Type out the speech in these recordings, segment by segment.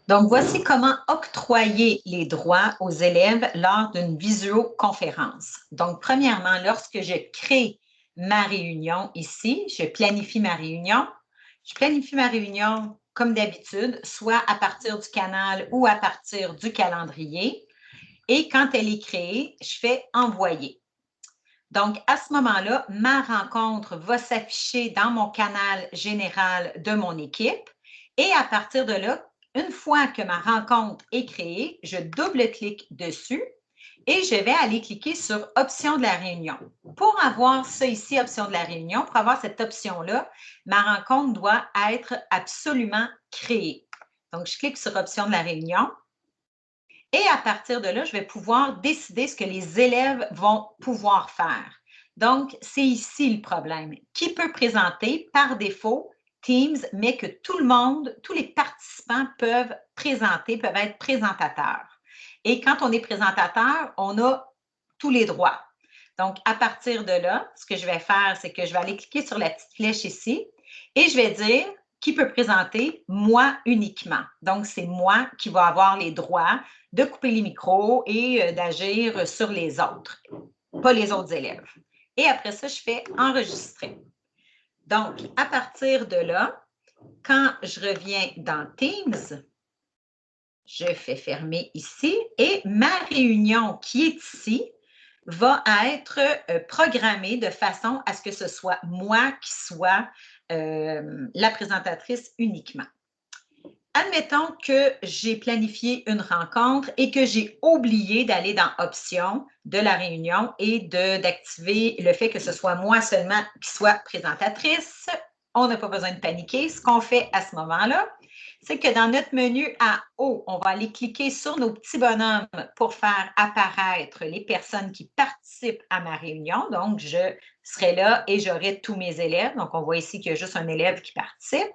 Donc, voici comment octroyer les droits aux élèves lors d'une visioconférence. Donc, premièrement, lorsque je crée ma réunion ici, je planifie ma réunion. Je planifie ma réunion comme d'habitude, soit à partir du canal ou à partir du calendrier. Et quand elle est créée, je fais « Envoyer ». Donc, à ce moment-là, ma rencontre va s'afficher dans mon canal général de mon équipe. Et à partir de là, une fois que ma rencontre est créée, je double-clique dessus et je vais aller cliquer sur « Options de la réunion ». Pour avoir ça ici, « Options de la réunion », pour avoir cette option-là, ma rencontre doit être absolument créée. Donc, je clique sur « Options de la réunion ». Et à partir de là, je vais pouvoir décider ce que les élèves vont pouvoir faire. Donc, c'est ici le problème. Qui peut présenter par défaut Teams, mais que tout le monde, tous les participants peuvent présenter, peuvent être présentateurs. Et quand on est présentateur, on a tous les droits. Donc, à partir de là, ce que je vais faire, c'est que je vais aller cliquer sur la petite flèche ici et je vais dire qui peut présenter? Moi uniquement. Donc, c'est moi qui va avoir les droits de couper les micros et d'agir sur les autres, pas les autres élèves. Et après ça, je fais enregistrer. Donc, à partir de là, quand je reviens dans Teams, je fais fermer ici et ma réunion qui est ici va être programmée de façon à ce que ce soit moi qui soit la présentatrice uniquement. Admettons que j'ai planifié une rencontre et que j'ai oublié d'aller dans « Options » de la réunion et d'activer le fait que ce soit moi seulement qui soit présentatrice. On n'a pas besoin de paniquer. Ce qu'on fait à ce moment-là, c'est que dans notre menu en haut, on va aller cliquer sur nos petits bonhommes pour faire apparaître les personnes qui participent à ma réunion. Donc, je serai là et j'aurai tous mes élèves. Donc, on voit ici qu'il y a juste un élève qui participe.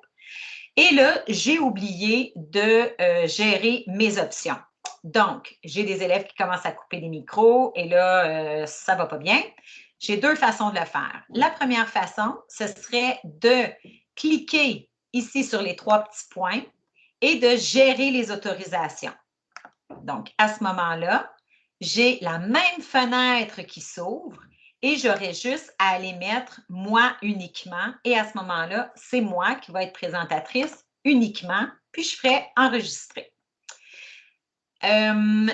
Et là, j'ai oublié de gérer mes options. Donc, j'ai des élèves qui commencent à couper les micros et là, ça ne va pas bien. J'ai deux façons de le faire. La première façon, ce serait de cliquer ici sur les trois petits points et de gérer les autorisations. Donc, à ce moment-là, j'ai la même fenêtre qui s'ouvre et j'aurai juste à aller mettre « moi uniquement » et à ce moment-là, c'est moi qui va être présentatrice uniquement, puis je ferai « enregistrer ». Une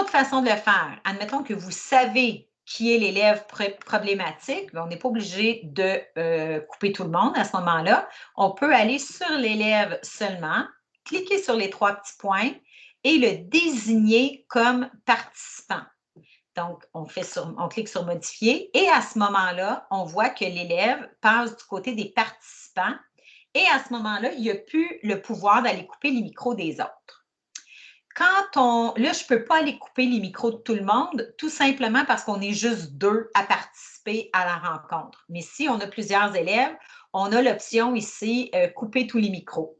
autre façon de le faire, admettons que vous savez qui est l'élève problématique, on n'est pas obligé de couper tout le monde à ce moment-là. On peut aller sur l'élève seulement, cliquer sur les trois petits points et le désigner comme participant. Donc, on clique sur « Modifier » et à ce moment-là, on voit que l'élève passe du côté des participants et à ce moment-là, il n'y a plus le pouvoir d'aller couper les micros des autres. Là, je ne peux pas aller couper les micros de tout le monde, tout simplement parce qu'on est juste deux à participer à la rencontre. Mais si on a plusieurs élèves, on a l'option ici « Couper tous les micros ».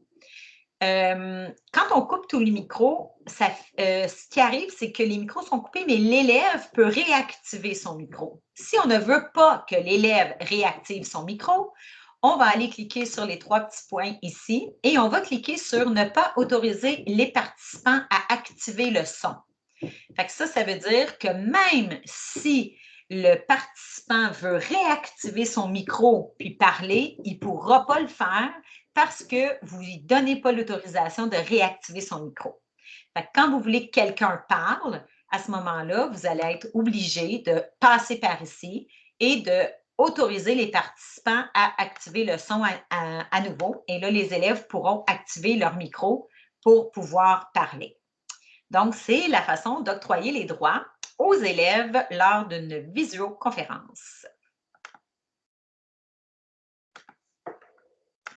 Quand on coupe tous les micros, ce qui arrive, c'est que les micros sont coupés, mais l'élève peut réactiver son micro. Si on ne veut pas que l'élève réactive son micro, on va aller cliquer sur les trois petits points ici et on va cliquer sur « Ne pas autoriser les participants à activer le son ». Fait que ça veut dire que même si le participant veut réactiver son micro puis parler, il ne pourra pas le faire parce que vous ne lui donnez pas l'autorisation de réactiver son micro. Fait que quand vous voulez que quelqu'un parle, à ce moment-là, vous allez être obligé de passer par ici et d'autoriser les participants à activer le son à nouveau. Et là, les élèves pourront activer leur micro pour pouvoir parler. Donc, c'est la façon d'octroyer les droits aux élèves lors d'une visioconférence.